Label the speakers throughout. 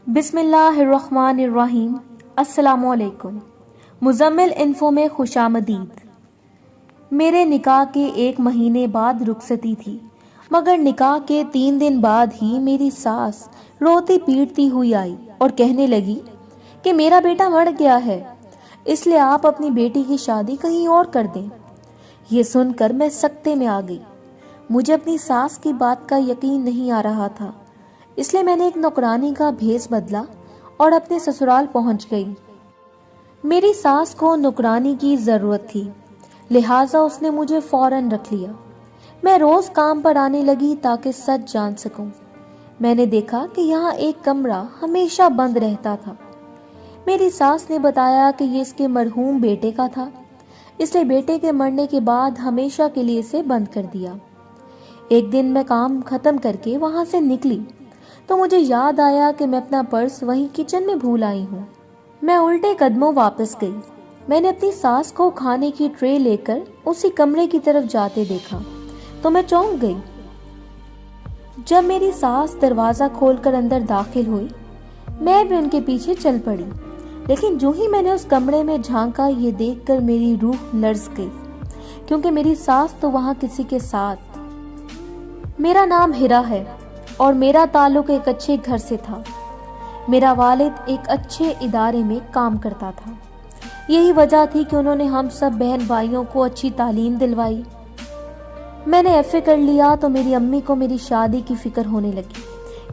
Speaker 1: بسم اللہ الرحمن الرحیم۔ السلام علیکم۔ مزمل انفو میں خوش آمدید۔ میرے نکاح کے 1 مہینے بعد رخصتی تھی، مگر نکاح کے 3 دن بعد ہی میری ساس روتی پیٹتی ہوئی آئی اور کہنے لگی کہ میرا بیٹا مر گیا ہے، اس لیے آپ اپنی بیٹی کی شادی کہیں اور کر دیں۔ یہ سن کر میں سکتے میں آ گئی۔ مجھے اپنی ساس کی بات کا یقین نہیں آ رہا تھا، اس لیے میں نے ایک نوکرانی کا بھیس بدلا اور اپنے سسرال پہنچ گئی۔ میری ساس کو نوکرانی کی ضرورت تھی، لہٰذا اس نے مجھے فوراً رکھ لیا۔ میں روز کام پر آنے لگی تاکہ سچ جان سکوں۔ میں نے دیکھا کہ یہاں ایک کمرہ ہمیشہ بند رہتا تھا۔ میری ساس نے بتایا کہ یہ اس کے مرحوم بیٹے کا تھا، اس لیے بیٹے کے مرنے کے بعد ہمیشہ کے لیے اسے بند کر دیا۔ ایک دن میں کام ختم کر کے وہاں سے نکلی تو مجھے یاد آیا کہ میں اپنا پرس وہیں کچن میں بھول آئی ہوں۔ میں الٹے قدموں واپس گئی۔ میں نے اپنی ساس کو کھانے کی ٹرے لے کر اسی کمرے کی طرف جاتے دیکھا تو میں چونک گئی۔ جب میری ساس دروازہ کھول کر اندر داخل ہوئی، میں بھی ان کے پیچھے چل پڑی، لیکن جو ہی میں نے اس کمرے میں جھانکا، یہ دیکھ کر میری روح لرز گئی، کیونکہ میری ساس تو وہاں کسی کے ساتھ۔ میرا نام ہیرا ہے اور میرا تعلق ایک اچھے گھر سے تھا۔ میرا والد ایک اچھے ادارے میں کام کرتا تھا، یہی وجہ تھی کہ انہوں نے ہم سب بہن بھائیوں کو اچھی تعلیم دلوائی۔ میں نے ایف اے کر لیا تو میری امی کو میری شادی کی فکر ہونے لگی۔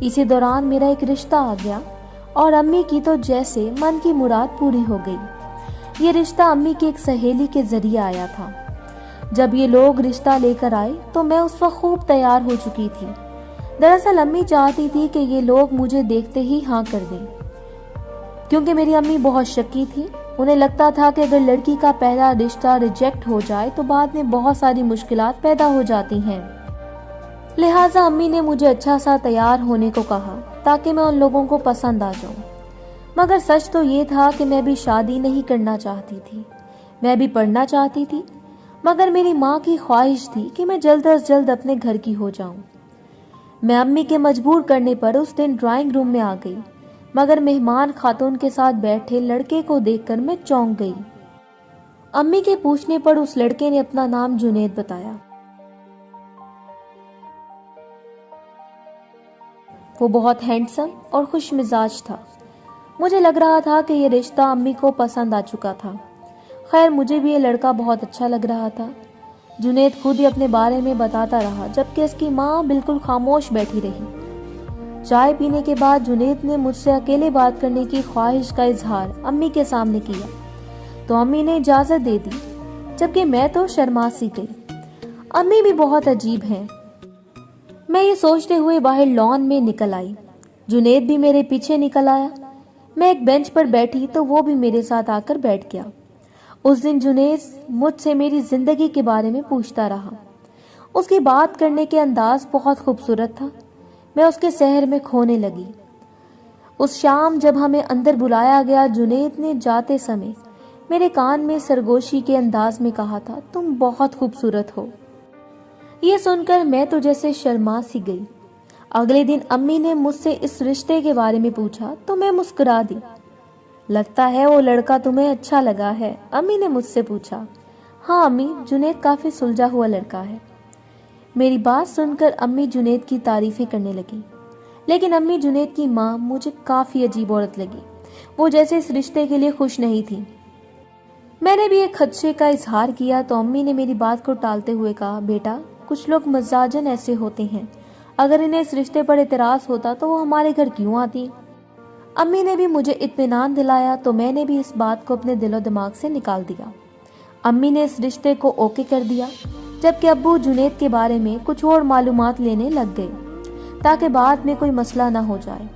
Speaker 1: اسی دوران میرا ایک رشتہ آ گیا اور امی کی تو جیسے من کی مراد پوری ہو گئی۔ یہ رشتہ امی کی ایک سہیلی کے ذریعے آیا تھا۔ جب یہ لوگ رشتہ لے کر آئے تو میں اس وقت خوب تیار ہو چکی تھی۔ دراصل امی چاہتی تھی کہ یہ لوگ مجھے دیکھتے ہی ہاں کر دیں، کیونکہ میری امی بہت شکی تھی۔ انہیں لگتا تھا کہ اگر لڑکی کا پہلا رشتہ ریجیکٹ ہو جائے تو بعد میں بہت ساری مشکلات پیدا ہو جاتی ہیں، لہٰذا امی نے مجھے اچھا سا تیار ہونے کو کہا تاکہ میں ان لوگوں کو پسند آ جاؤں۔ مگر سچ تو یہ تھا کہ میں بھی شادی نہیں کرنا چاہتی تھی، میں بھی پڑھنا چاہتی تھی، مگر میری ماں کی خواہش تھی کہ میں جلد از جلد اپنے گھر کی ہو جاؤں۔ میں امی کے مجبور کرنے پر اس دن ڈرائنگ روم میں آ گئی، مگر مہمان خاتون کے ساتھ بیٹھے لڑکے کو دیکھ کر میں چونک گئی۔ امی کے پوچھنے پر اس لڑکے نے اپنا نام جنید بتایا۔ وہ بہت ہینڈسم اور خوش مزاج تھا۔ مجھے لگ رہا تھا کہ یہ رشتہ امی کو پسند آ چکا تھا۔ خیر، مجھے بھی یہ لڑکا بہت اچھا لگ رہا تھا۔ جنید خود ہی اپنے بارے میں بتاتا رہا، جبکہ اس کی ماں بالکل خاموش بیٹھی رہی۔ چائے پینے کے بعد جنید نے مجھ سے اکیلے بات کرنے کی خواہش کا اظہار امی کے سامنے کیا تو امی نے اجازت دے دی، جبکہ میں تو شرما سی گئی۔ امی بھی بہت عجیب ہیں۔ میں یہ سوچتے ہوئے باہر لان میں نکل آئی۔ جنید بھی میرے پیچھے نکل آیا۔ میں ایک بینچ پر بیٹھی تو وہ بھی میرے ساتھ آ کر بیٹھ گیا۔ اس دن جنید مجھ سے میری زندگی کے بارے میں پوچھتا رہا۔ اس کی بات کرنے کے انداز بہت خوبصورت تھا۔ میں اس کے سحر میں کھونے لگی۔ اس شام جب ہمیں اندر بلایا گیا، جنید نے جاتے سمے میرے کان میں سرگوشی کے انداز میں کہا تھا، تم بہت خوبصورت ہو۔ یہ سن کر میں تو جیسے شرما سی گئی۔ اگلے دن امی نے مجھ سے اس رشتے کے بارے میں پوچھا تو میں مسکرا دی۔ لگتا ہے وہ لڑکا تمہیں اچھا لگا ہے، امی نے مجھ سے پوچھا۔ ہاں امی، جنید کافی سلجھا ہوا لڑکا ہے۔ میری بات سن کر امی جنید کی تعریفیں کرنے لگی، لیکن امی جنید کی ماں مجھے کافی عجیب عورت لگی۔ وہ جیسے اس رشتے کے لیے خوش نہیں تھی۔ میں نے بھی ایک خدشے کا اظہار کیا تو امی نے میری بات کو ٹالتے ہوئے کہا، بیٹا کچھ لوگ مزاجن ایسے ہوتے ہیں، اگر انہیں اس رشتے پر اعتراض ہوتا تو وہ ہمارے گھر کیوں آتی۔ امی نے بھی مجھے اطمینان دلایا تو میں نے بھی اس بات کو اپنے دل و دماغ سے نکال دیا۔ امی نے اس رشتے کو اوکے کر دیا، جبکہ ابو جنید کے بارے میں کچھ اور معلومات لینے لگ گئے تاکہ بعد میں کوئی مسئلہ نہ ہو جائے۔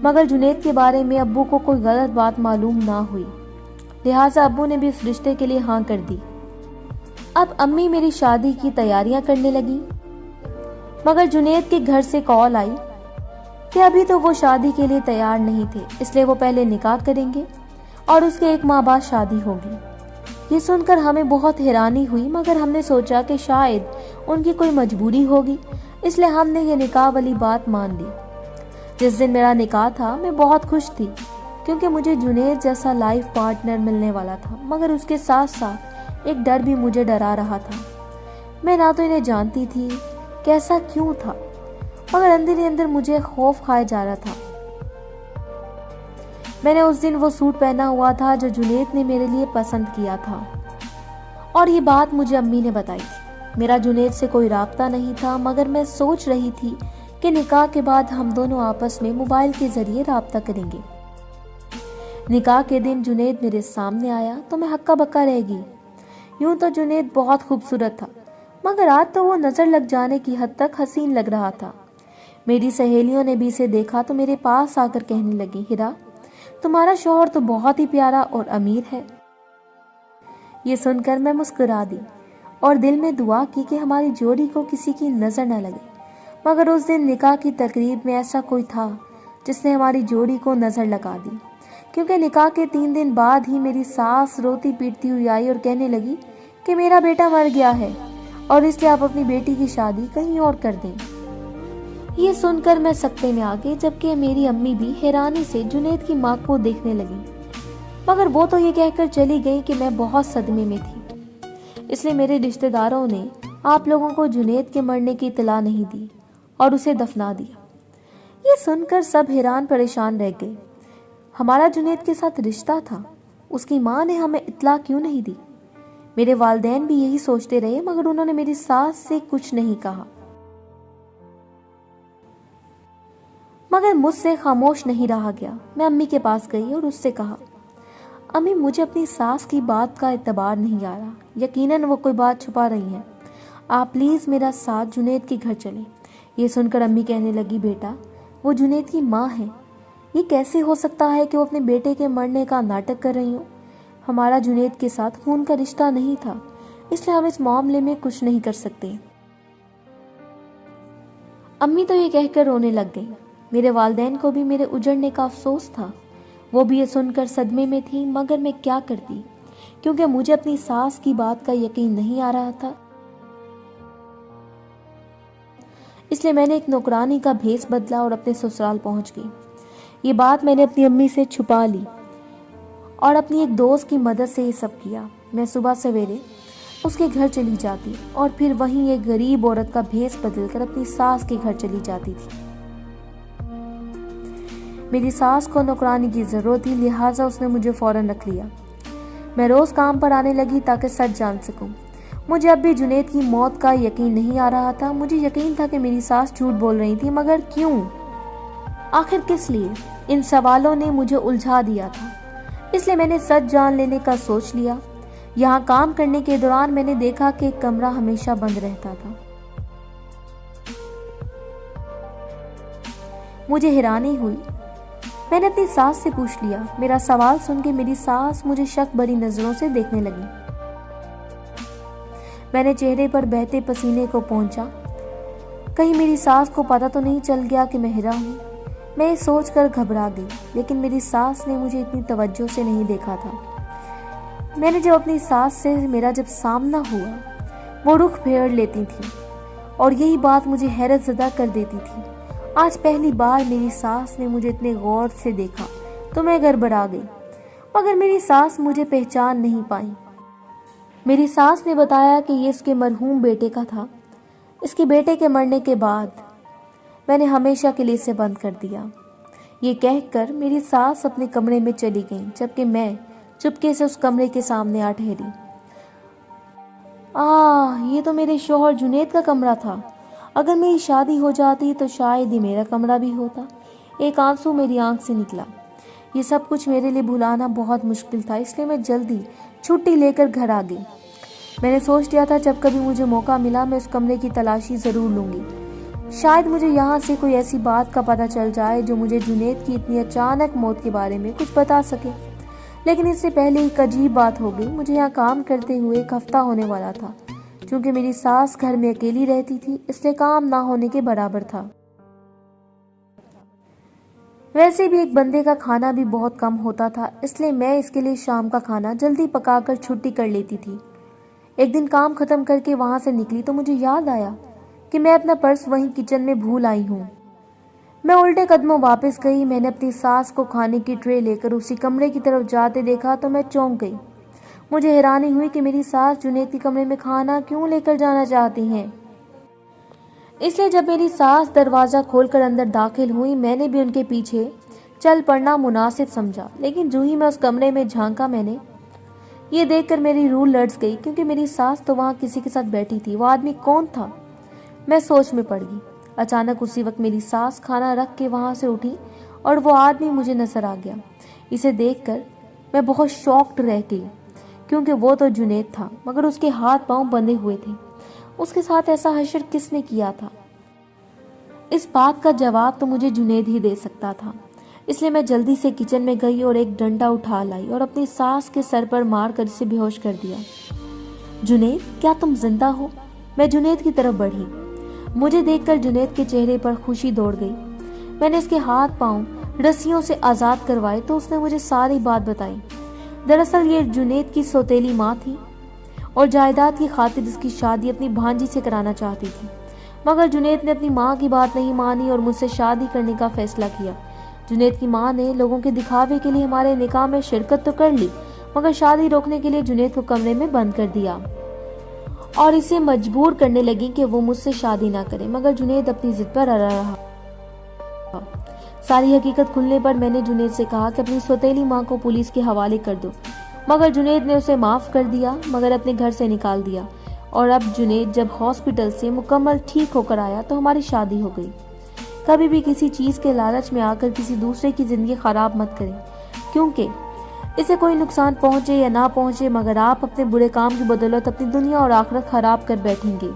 Speaker 1: مگر جنید کے بارے میں ابو کو کوئی غلط بات معلوم نہ ہوئی، لہٰذا ابو نے بھی اس رشتے کے لیے ہاں کر دی۔ اب امی میری شادی کی تیاریاں کرنے لگی، مگر جنید کے گھر سے کال آئی کہ ابھی تو وہ شادی کے لیے تیار نہیں تھے، اس لیے وہ پہلے نکاح کریں گے اور اس کے 1 ماہ بعد شادی ہوگی۔ یہ سن کر ہمیں بہت حیرانی ہوئی، مگر ہم نے سوچا کہ شاید ان کی کوئی مجبوری ہوگی، اس لیے ہم نے یہ نکاح والی بات مان لی۔ جس دن میرا نکاح تھا میں بہت خوش تھی کیونکہ مجھے جنید جیسا لائف پارٹنر ملنے والا تھا، مگر اس کے ساتھ ساتھ ایک ڈر بھی مجھے ڈرا رہا تھا۔ میں نہ تو انہیں جانتی تھی کہ ایسا کیوں تھا، مگر اندر ہی اندر مجھے خوف کھائے جا رہا تھا۔ میں نے اس دن وہ سوٹ پہنا ہوا تھا جو جنید نے میرے لیے پسند کیا تھا، اور یہ بات مجھے امی نے بتائی تھی۔ میرا جنید سے کوئی رابطہ نہیں تھا، مگر میں سوچ رہی تھی کہ نکاح کے بعد ہم دونوں آپس میں موبائل کے ذریعے رابطہ کریں گے۔ نکاح کے دن جنید میرے سامنے آیا تو میں ہکا بکا رہ گئی۔ یوں تو جنید بہت خوبصورت تھا، مگر آج تو وہ نظر لگ جانے کی حد تک حسین لگ رہا تھا۔ میری سہیلیوں نے بھی اسے دیکھا تو میرے پاس آ کر کہنے لگی، ہیرا تمہارا شوہر تو بہت ہی پیارا اور امیر ہے۔ یہ سن کر میں مسکرا دی اور دل میں دعا کی کہ ہماری جوڑی کو کسی کی نظر نہ لگے، مگر اس دن نکاح کی تقریب میں ایسا کوئی تھا جس نے ہماری جوڑی کو نظر لگا دی، کیونکہ نکاح کے 3 دن بعد ہی میری ساس روتی پیٹتی ہوئی آئی اور کہنے لگی کہ میرا بیٹا مر گیا ہے اور اس لیے آپ اپنی بیٹی کی شادی کہیں اور کر دیں۔ یہ سن کر میں سکتے میں آ گئی، جبکہ میری امی بھی حیرانی سے جنید کی ماں کو دیکھنے لگی، مگر وہ تو یہ کہہ کر چلی گئی کہ میں بہت صدمے میں تھی، اس لیے میرے رشتہ داروں نے آپ لوگوں کو جنید کے مرنے کی اطلاع نہیں دی اور اسے دفنا دیا۔ یہ سن کر سب حیران پریشان رہ گئے۔ ہمارا جنید کے ساتھ رشتہ تھا، اس کی ماں نے ہمیں اطلاع کیوں نہیں دی؟ میرے والدین بھی یہی سوچتے رہے، مگر انہوں نے میری ساس سے کچھ نہیں کہا، مگر مجھ سے خاموش نہیں رہا گیا۔ میں امی کے پاس گئی اور اس سے کہا، امی مجھے اپنی ساس کی بات کا اعتبار نہیں آ رہا، یقیناً وہ کوئی بات چھپا رہی ہیں، آپ پلیز میرا ساتھ جنید کے گھر چلیں۔ یہ سن کر امی کہنے لگی، بیٹا وہ جنید کی ماں ہے، یہ کیسے ہو سکتا ہے کہ وہ اپنے بیٹے کے مرنے کا ناٹک کر رہی ہوں؟ ہمارا جنید کے ساتھ خون کا رشتہ نہیں تھا، اس لیے ہم اس معاملے میں کچھ نہیں کر سکتے۔ امی تو یہ کہہ کر رونے لگ گئی۔ میرے والدین کو بھی میرے اجڑنے کا افسوس تھا، وہ بھی یہ سن کر صدمے میں تھی، مگر میں کیا کرتی کیونکہ مجھے اپنی ساس کی بات کا یقین نہیں آ رہا تھا۔ اس لیے میں نے ایک نوکرانی کا بھیس بدلا اور اپنے سسرال پہنچ گئی۔ یہ بات میں نے اپنی امی سے چھپا لی اور اپنی ایک دوست کی مدد سے یہ سب کیا۔ میں صبح سویرے اس کے گھر چلی جاتی اور پھر وہیں ایک غریب عورت کا بھیس بدل کر اپنی ساس کے گھر چلی جاتی تھی۔ میری ساس کو نوکرانی کی ضرورت تھی، لہٰذا اس نے مجھے فوراً رکھ لیا۔ میں روز کام پر آنے لگی تاکہ سچ جان سکوں۔ مجھے اب بھی جنید کی موت کا یقین نہیں آ رہا تھا۔ مجھے یقین تھا کہ میری ساس جھوٹ بول رہی تھی، مگر کیوں؟ آخر کس لیے؟ ان سوالوں نے مجھے الجھا دیا تھا، اس لیے میں نے سچ جان لینے کا سوچ لیا۔ یہاں کام کرنے کے دوران میں نے دیکھا کہ ایک کمرہ ہمیشہ بند رہتا تھا۔ مجھے حیرانی ہوئی، میں نے اپنی ساس سے پوچھ لیا۔ میرا سوال سن کے میری ساس مجھے شک بھری نظروں سے دیکھنے لگی۔ میں نے چہرے پر بہتے پسینے کو پونچھا، کہیں میری ساس کو پتہ تو نہیں چل گیا کہ میں ہیرا ہوں۔ میں یہ سوچ کر گھبرا گئی، لیکن میری ساس نے مجھے اتنی توجہ سے نہیں دیکھا تھا۔ میں نے جب اپنی ساس سے میرا جب سامنا ہوا، وہ رخ پھیر لیتی تھی اور یہی بات مجھے حیرت زدہ کر دیتی تھی۔ آج پہلی بار میری ساس نے مجھے اتنے غور سے دیکھا تو میں گڑبڑا گئی، مگر میری ساس مجھے پہچان نہیں پائی۔ میری ساس نے بتایا کہ یہ اس کے مرحوم بیٹے کا تھا۔ اس کے بیٹے کے مرنے کے بعد میں نے ہمیشہ کے لیے اسے بند کر دیا۔ یہ کہہ کر میری ساس اپنے کمرے میں چلی گئی، جبکہ میں چپکے سے اس کمرے کے سامنے آ ٹھہری۔ یہ تو میرے شوہر جنید کا کمرہ تھا۔ اگر میری شادی ہو جاتی تو شاید ہی میرا کمرہ بھی ہوتا۔ ایک آنسو میری آنکھ سے نکلا۔ یہ سب کچھ میرے لیے بھلانا بہت مشکل تھا، اس لیے میں جلدی چھٹی لے کر گھر آ گئی۔ میں نے سوچ لیا تھا جب کبھی مجھے موقع ملا میں اس کمرے کی تلاشی ضرور لوں گی، شاید مجھے یہاں سے کوئی ایسی بات کا پتہ چل جائے جو مجھے جنید کی اتنی اچانک موت کے بارے میں کچھ بتا سکے۔ لیکن اس سے پہلے ایک عجیب بات ہو گئی۔ مجھے یہاں کام کرتے ہوئے ایک ہفتہ ہونے والا تھا۔ چونکہ میری ساس گھر میں اکیلی رہتی تھی، اس لیے کام نہ ہونے کے برابر تھا۔ ویسے بھی ایک بندے کا کھانا بھی بہت کم ہوتا تھا، اس لیے میں اس کے لیے شام کا کھانا جلدی پکا کر چھٹی کر لیتی تھی۔ ایک دن کام ختم کر کے وہاں سے نکلی تو مجھے یاد آیا کہ میں اپنا پرس وہیں کچن میں بھول آئی ہوں۔ میں الٹے قدموں واپس گئی. میں نے اپنی ساس کو کھانے کی ٹرے لے کر اسی کمرے کی طرف جاتے دیکھا تو میں چونک گئی. مجھے حیرانی ہوئی کہ میری ساس جنید کے کمرے میں کھانا کیوں لے کر جانا چاہتی ہیں. اس لیے جب میری ساس دروازہ کھول کر اندر داخل ہوئی میں نے بھی ان کے پیچھے چل پڑنا مناسب سمجھا. لیکن جو ہی میں اس کمرے میں جھانکا میں نے یہ دیکھ کر میری روح لرز گئی کیونکہ میری ساس تو وہاں کسی کے ساتھ بیٹھی تھی. وہ آدمی کون تھا؟ میں سوچ میں پڑ گئی. اچانک اسی وقت میری ساس کھانا رکھ کے وہاں سے اٹھی اور وہ آدمی مجھے نظر آ گیا. اسے دیکھ کر میں بہت شاکڈ رہ گئی کیونکہ وہ تو جنید تھا مگر اس کے ہاتھ پاؤں بندھے ہوئے تھے. اس کے ساتھ ایسا حشر کس نے کیا تھا؟ اس بات کا جواب تو مجھے جنید ہی دے سکتا تھا. اس لیے میں جلدی سے کچن میں گئی اور ایک ڈنڈا اٹھا لائی اور اپنی ساس کے سر پر مار کر اسے بے ہوش کر دیا. جنید کیا تم زندہ ہو؟ میں جنید کی طرف بڑھی. مجھے دیکھ کر جنید کے چہرے پر خوشی دوڑ گئی. میں نے اس کے ہاتھ پاؤں رسیوں سے آزاد کروائے تو اس نے مجھے ساری بات بتائی. دراصل یہ جنید کی سوتیلی ماں تھی اور جائیداد کی خاطر اس کی شادی اپنی بھانجی سے کرانا چاہتی تھی. مگر جنید نے اپنی ماں کی بات نہیں مانی اور مجھ سے شادی کرنے کا فیصلہ کیا. جنید کی ماں نے لوگوں کے دکھاوے کے لیے ہمارے نکاح میں شرکت تو کر لی مگر شادی روکنے کے لیے جنید کو کمرے میں بند کر دیا اور اسے مجبور کرنے لگی کہ وہ مجھ سے شادی نہ کرے. مگر جنید اپنی ضد پر اڑا رہا. ساری حقیقت کھلنے پر میں نے جنید سے کہا کہ اپنی سوتیلی ماں کو پولیس کے حوالے کر دو. مگر جنید نے اسے معاف کر دیا مگر اپنے گھر سے نکال دیا. اور اب جنید جب ہاسپٹل سے مکمل ٹھیک ہو کر آیا تو ہماری شادی ہو گئی. کبھی بھی کسی چیز کے لالچ میں آ کر کسی دوسرے کی زندگی خراب مت کریں کیونکہ اسے کوئی نقصان پہنچے یا نہ پہنچے مگر آپ اپنے برے کام کی بدولت اپنی دنیا اور آخرت خراب کر بیٹھیں گے.